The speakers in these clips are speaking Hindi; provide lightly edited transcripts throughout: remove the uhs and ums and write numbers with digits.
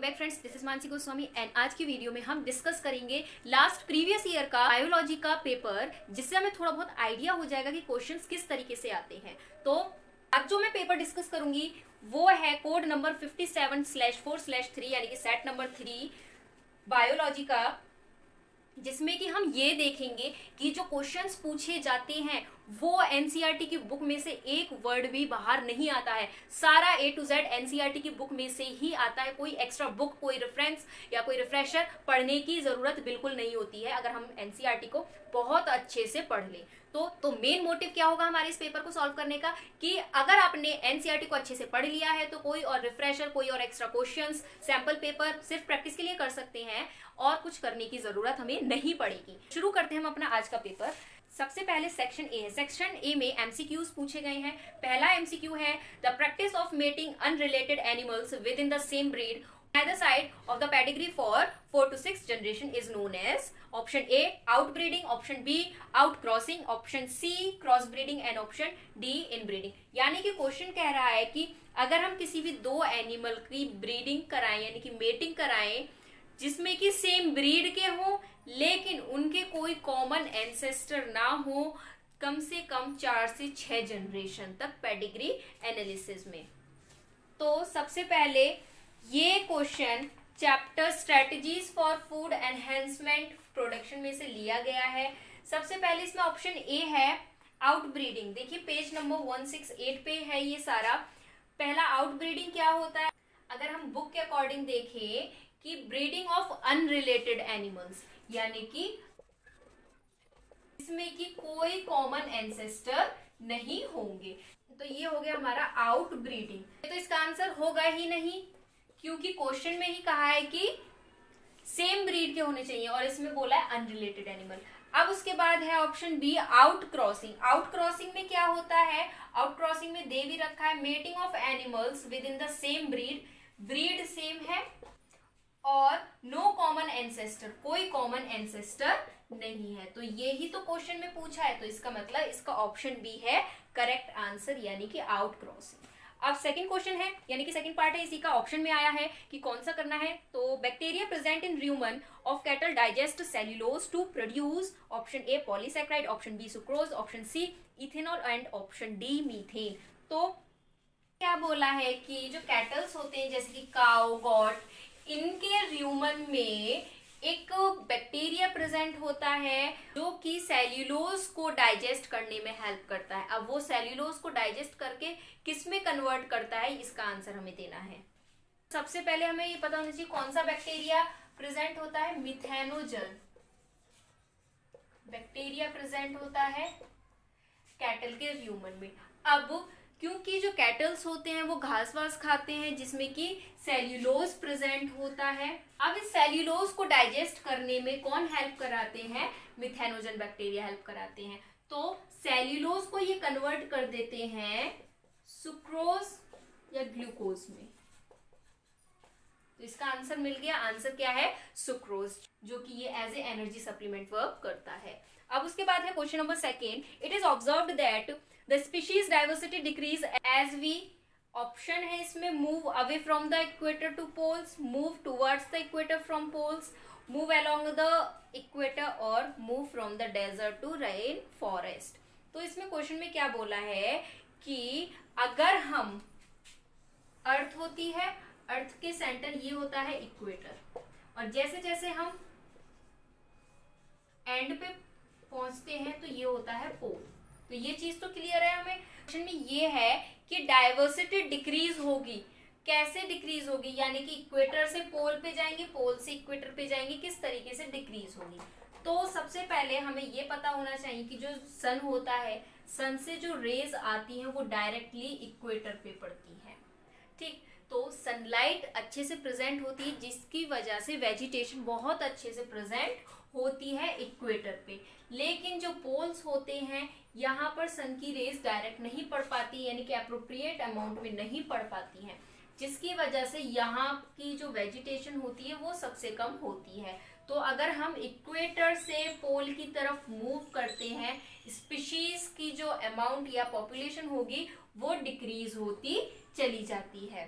Back friends, this is Mansi Goswami and आज की वीडियो में हम डिस्कस करेंगे लास्ट प्रीवियस ईयर का बायोलॉजी का पेपर, जिससे हमें थोड़ा बहुत आइडिया हो जाएगा कि क्वेश्चंस किस तरीके से आते हैं। तो आज जो मैं पेपर डिस्कस करूंगी वो है कोड नंबर 57/4/3 यानी कि सेट नंबर 3 बायोलॉजी का, जिसमें कि हम ये देखेंगे कि जो क्वेश्चंस पूछे जाते हैं वो एनसीईआरटी की बुक में से एक वर्ड भी बाहर नहीं आता है। सारा A to Z एनसीईआरटी की बुक में से ही आता है। कोई एक्स्ट्रा बुक, कोई रेफरेंस या कोई रिफ्रेशर पढ़ने की जरूरत बिल्कुल नहीं होती है अगर हम एनसीईआरटी को बहुत अच्छे से पढ़ लें। तो मेन मोटिव क्या होगा हमारे इस पेपर को सॉल्व करने का कि अगर आपने एनसीईआरटी को अच्छे से पढ़ लिया है तो कोई और रिफ्रेशर, कोई और एक्स्ट्रा क्वेश्चंस, सैंपल पेपर सिर्फ प्रैक्टिस के लिए कर सकते हैं और कुछ करने की जरूरत हमें नहीं पड़ेगी। शुरू करते हैं हम अपना आज का पेपर। सबसे पहले सेक्शन ए है। सेक्शन ए में एमसीक्यूज पूछे गए हैं। पहला एमसीक्यू है the practice of mating unrelated animals with in the same breed either side of the pedigree for 4 to 6 generation is known as option A outbreeding, option B outcrossing, option C crossbreeding and option D inbreeding। यानी कि क्वेश्चन कह रहा है कि अगर हम किसी भी दो एनिमल की ब्रीडिंग कराएं यानी कि मेटिंग कराएं जिसमें कि सेम ब्रीड के हों लेकिन उनके कोई कॉमन एंसेस्टर ना हो, कम से कम 4 से 6 जनरेशन तक पेडिग्री एनालिसिस में। तो सबसे पहले ये question chapter strategies for food enhancement production में से लिया गया है। सबसे पहले इसमें ऑप्शन ए है आउटब्रीडिंग। देखिए पेज नंबर 168 पे है ये सारा। पहला आउटब्रीडिंग क्या होता है, अगर हम बुक के अकॉर्डिंग देखें कि ब्रीडिंग ऑफ अनरिलेटेड एनिमल्स, यानी कि इसमें कि कोई कॉमन एंसेस्टर नहीं होंगे। तो ये हो गया हमारा आउटब्रीडिंग। तो इसका आंसर होगा ही नहीं क्योंकि क्वेश्चन में ही कहा है कि सेम ब्रीड के होने चाहिए और इसमें बोला है अनरिलेटेड एनिमल। अब उसके बाद है option be out crossing. Out crossing में क्या होता है, आउट क्रॉसिंग में दे भी रखा है mating of animals with in the same breed, breed same है और नो कॉमन एंसेस्टर, कोई कॉमन एंसेस्टर नहीं है। तो ये ही तो क्वेश्चन में पूछा है, तो इसका मतलब इसका ऑप्शन बी है करेक्ट आंसर, यानी कि आउट क्रॉसिंग। अब सेकंड क्वेश्चन है, यानी कि सेकंड पार्ट है, इसी का ऑप्शन में आया है कि कौन सा करना है। तो bacteria present in rumen of cattle digest cellulose to produce, option A polysaccharide, option B sucrose, option C ethanol and option D methane. तो क्या बोला है कि जो कैटल्स होते हैं जैसे कि काउ, गॉट, इनके र्यूमन में एक बैक्टीरिया प्रेजेंट होता है जो कि सेल्यूलोज को डाइजेस्ट करने में हेल्प करता है। अब वो सेल्यूलोज को डाइजेस्ट करके किस में कन्वर्ट करता है, इसका आंसर हमें देना है। सबसे पहले हमें ये पता होना चाहिए कौन सा बैक्टीरिया प्रेजेंट होता है, मिथेनोजन बैक्टीरिया प्रेजेंट होता है कैटल के र्यूमन में। अब क्योंकि जो कैटल्स होते हैं वो घास वास खाते हैं जिसमें कि सेल्यूलोज प्रेजेंट होता है। अब इस सेल्यूलोज को डाइजेस्ट करने में कौन हेल्प कराते हैं, मिथेनोजन बैक्टीरिया हेल्प कराते हैं। तो सेल्यूलोज को ये कन्वर्ट कर देते हैं सुक्रोज या ग्लूकोज में। तो इसका आंसर मिल गया। आंसर क्या है, सुक्रोज, जो कि ये as a energy supplement work करता है। अब उसके बाद है question number second. It is observed that the species diversity decrease as we, option है इसमें move away from the equator to poles, move towards the equator from poles, move along the equator और move from the desert to rain forest. तो इसमें क्वेश्चन में क्या बोला है कि अगर हम, अर्थ होती है, अर्थ के सेंटर ये होता है इक्वेटर, और जैसे जैसे हम एंड पे पहुंचते हैं तो ये होता है पोल। तो ये चीज तो क्लियर है हमें। क्वेश्चन में ये है कि डाइवर्सिटी डिक्रीज होगी, कैसे डिक्रीज होगी, यानी कि इक्वेटर से पोल पे जाएंगे, पोल से इक्वेटर पे जाएंगे, किस तरीके से डिक्रीज होगी। तो सबसे पहले हमें ये पता होना चाहिए कि जो सन होता है, सन से जो रेज आती हैं वो डायरेक्टली इक्वेटर पे पड़ती हैं, ठीक। तो सनलाइट अच्छे से प्रेजेंट होती है जिसकी वजह से वेजिटेशन बहुत अच्छे से प्रेजेंट होती है इक्वेटर पे। लेकिन जो पोल्स होते हैं यहाँ पर सन की रेज डायरेक्ट नहीं पड़ पाती, यानी कि अप्रोप्रिएट अमाउंट में नहीं पड़ पाती हैं, जिसकी वजह से यहाँ की जो वेजिटेशन होती है वो सबसे कम होती है। तो अगर हम इक्वेटर से पोल की तरफ मूव करते हैं, स्पीशीज की जो अमाउंट या पॉपुलेशन होगी वो डिक्रीज होती चली जाती है।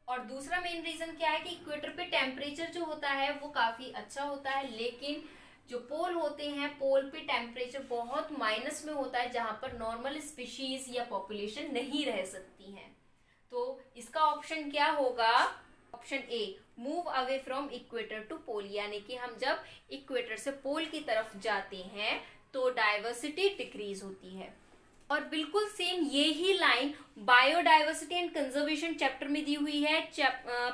और दूसरा मेन रीजन क्या है कि इक्वेटर पे टेम्परेचर जो होता है वो काफी अच्छा होता है, लेकिन जो पोल होते हैं पोल पे टेम्परेचर बहुत माइनस में होता है, जहां पर नॉर्मल स्पीशीज या पॉपुलेशन नहीं रह सकती हैं। तो इसका ऑप्शन क्या होगा? Option A, move away from equator to pole, यानी कि हम जब इक्वेटर से पोल की तरफ जाते हैं तो डाइवर्सिटी डिक्रीज होती है। और बिल्कुल सेम यही line biodiversity and conservation chapter में दी हुई है,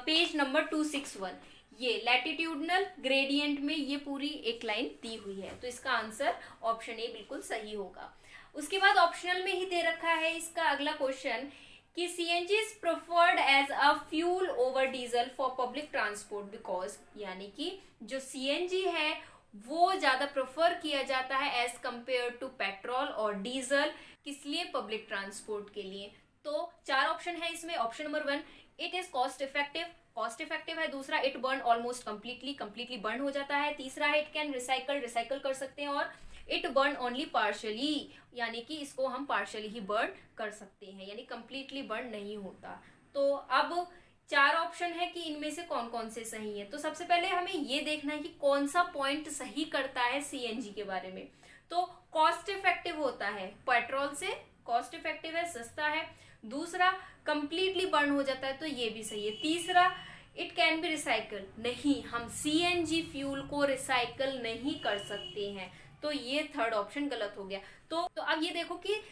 पेज नंबर 261। ये लैटिट्यूडनल ग्रेडियंट में ये पूरी एक लाइन दी हुई है, तो इसका आंसर ऑप्शन ए बिल्कुल सही होगा। उसके बाद ऑप्शनल में ही दे रखा है इसका अगला क्वेश्चन कि CNG is preferred as a fuel over diesel for public transport because, यानी कि जो सीएनजी है वो ज्यादा प्रेफर किया जाता है एज कंपेयर टू पेट्रोल और डीजल, किस लिए? पब्लिक ट्रांसपोर्ट के लिए। तो 4 ऑप्शन है इसमें। Option number 1, it is cost effective, cost effective है। दूसरा, it burn almost completely burn हो जाता है। तीसरा है, इट कैन रिसाइकल कर सकते हैं। और इट बर्न ओनली पार्शियली, यानी कि इसको हम पार्शियली ही बर्न कर सकते हैं, यानी कंप्लीटली बर्न नहीं होता। तो अब 4 ऑप्शन है कि इनमें से कौन कौन से सही है। तो सबसे पहले हमें ये देखना है कि कौन सा पॉइंट सही करता है सीएनजी के बारे में। तो कॉस्ट इफेक्टिव होता है, पेट्रोल से कॉस्ट इफेक्टिव है, सस्ता है। दूसरा, कंप्लीटली बर्न हो जाता है, तो ये भी सही है। तीसरा, इट कैन बी रिसाइकल, नहीं, हम सीएनजी फ्यूल को रिसाइकल नहीं कर सकते हैं, तो ये थर्ड ऑप्शन गलत हो गया। तो अब ये देखो कि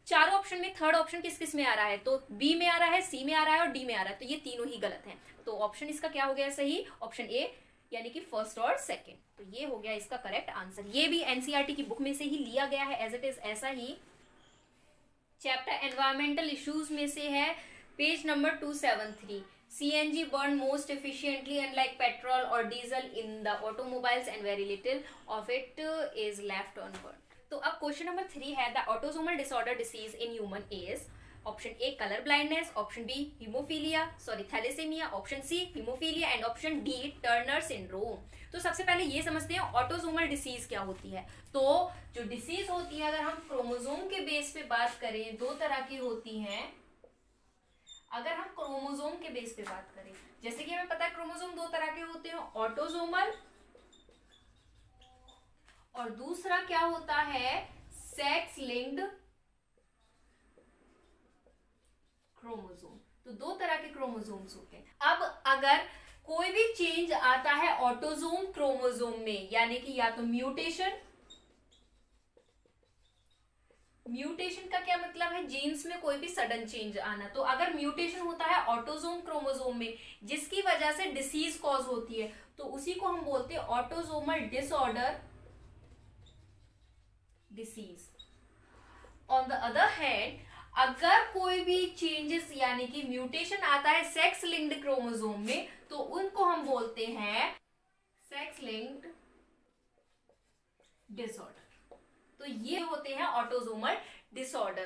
चारों ऑप्शन में थर्ड ऑप्शन किस किस में आ रहा है, तो बी में आ रहा है, सी में आ रहा है और डी में आ रहा है, तो ये तीनों ही गलत हैं। तो ऑप्शन इसका क्या हो गया सही? ऑप्शन ए, यानी कि फर्स्ट और सेकंड। तो ये हो गया इसका करेक्ट आंसर। ये भी एनसीईआरटी की बुक में से ही लिया गया है, एज इट इज ऐसा ही। चैप्टर एनवायरमेंटल इश्यूज में से है, page number 273। CNG burn most efficiently unlike petrol or diesel in the automobiles and very little of it is left unburned. तो अब क्वेश्चन नंबर 3 है, the autosomal disorder disease in human is, option A colour blindness, option B thalassemia, option C haemophilia and option D Turner syndrome. तो सबसे पहले ये समझते हैं ऑटोसोमल डिसीज क्या होती है। तो जो डिसीज होती है, अगर हम क्रोमोसोम के बेस पे बात करें, 2 तरह की होती हैं। अगर हम क्रोमोसोम के बेस पे बात करें, जैसे कि हमें पता है क्रोमोसोम 2 तरह के होते हैं, ऑटोसोमल और दूसरा क्या होता है, सेक्स लिंक्ड क्रोमोसोम। तो 2 तरह के क्रोमोसोम्स होते हैं। अब अगर कोई भी चेंज आता है ऑटोसोम क्रोमोसोम में, यानी कि या तो म्यूटेशन का क्या मतलब है, जीन्स में कोई भी सडन चेंज आना। तो अगर म्यूटेशन होता है ऑटोसोम क्रोमोसोम में जिसकी वजह से डिसीज कॉज होती है, तो उसी को हम बोलते हैं autosomal disorder disease. On the other hand, अगर कोई भी चेंजेस यानी कि म्यूटेशन आता है सेक्स लिंक्ड क्रोमोसोम में, तो उनको हम बोलते हैं सेक्स लिंक्ड डिसऑर्डर। तो ये होते हैं ऑटोसोमल डिसऑर्डर।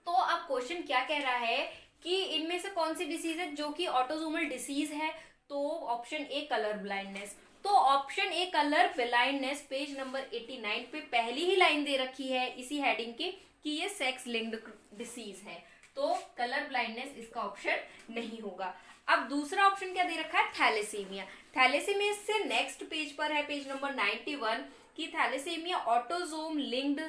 तो अब क्वेश्चन क्या कह रहा है कि इनमें से कौन सी डिसीज है जो कि ऑटोसोमल डिसीज है। तो ऑप्शन ए कलर ब्लाइंडनेस। तो option A colour blindness page number 89 पे पहली ही लाइन दे रखी है इसी हेडिंग की कि ये सेक्स लिंक्ड डिसीज है, तो कलर ब्लाइंडनेस इसका ऑप्शन नहीं होगा। अब दूसरा ऑप्शन क्या दे रखा है, थैलेसीमिया। थैलेसीमिया से नेक्स्ट पेज पर है, पेज नंबर 91 कि थैलेसीमिया ऑटोसोम लिंक्ड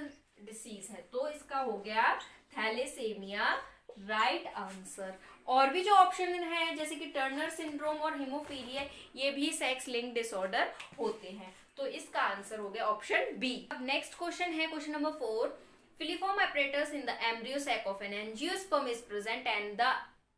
डिसीज है, तो इसका हो गया थैलेसीमिया राइट आंसर। और भी जो ऑप्शन है जैसे कि टर्नर सिंड्रोम और हीमोफीलिया, ये भी सेक्स लिंक्ड डिसऑर्डर होते हैं, तो इसका आंसर हो गया ऑप्शन बी। अब नेक्स्ट क्वेश्चन है question number 4। Filiform apparatus in the embryo sac of an angiosperm is present and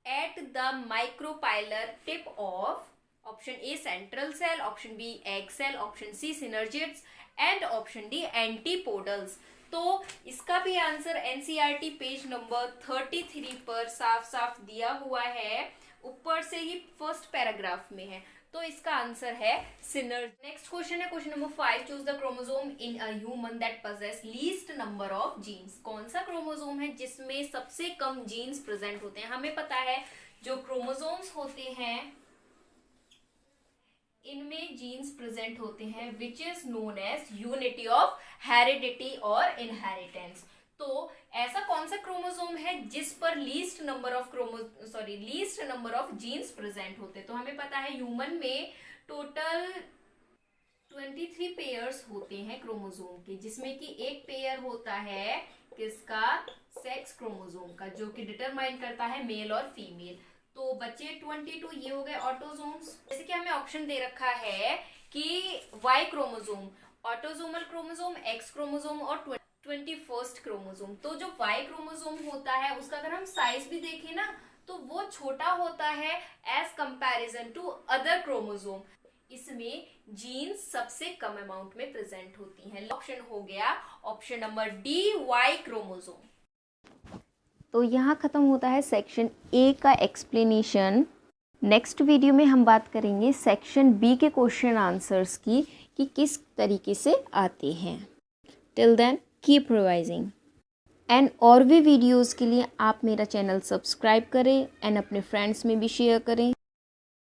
at the micropylar tip of option A central cell, option B egg cell, option C synergids and option D antipodals। तो इसका भी आंसर एनसीईआरटी पेज नंबर 33 पर साफ साफ दिया हुआ है, ऊपर से ही फर्स्ट पैराग्राफ में है, तो इसका आंसर है सिनर्जी। नेक्स्ट क्वेश्चन है question number 5। Choose the chromosome in a human that possesses least number of genes. कौन सा क्रोमोसोम है जिसमें सबसे कम जीन्स प्रेजेंट होते हैं। हमें पता है जो क्रोमोसोम्स होते हैं इनमें जीन्स प्रेजेंट होते हैं which is known as unity of heredity और इनहेरिटेंस। तो ऐसा कौन सा क्रोमोसोम है जिस पर least number of genes present होते हैं? तो हमें पता है ह्यूमन में टोटल 23 पेयर्स होते हैं क्रोमोसोम के, जिसमें कि एक पेयर होता है किसका? सेक्स क्रोमोसोम का, जो कि डिटरमाइन करता है मेल और फीमेल। तो बचे 22, ये हो गए ऑटोसोम्स। जैसे कि हमें ऑप्शन दे रखा है कि Y chromosome, autosomal chromosome, X chromosome और 21st क्रोमोसोम। तो जो वाई क्रोमोसोम होता है उसका अगर हम साइज भी देखें ना तो वो छोटा होता है as comparison to other chromosome. इसमें जीन्स सबसे कम अमाउंट में प्रेजेंट होती हैं। ऑप्शन हो गया option number D, Y chromosome. तो यहाँ ख़त्म होता है सेक्शन ए का एक्सप्लेनेशन। नेक्स्ट वीडियो में हम बात करेंगे सेक्शन बी के क्वेश्चन आंसर्स की, कि किस तरीके से आते हैं। Till then keep revising. And और भी वीडियोस के लिए आप मेरा चैनल सब्सक्राइब करें एंड अपने फ्रेंड्स में भी शेयर करें।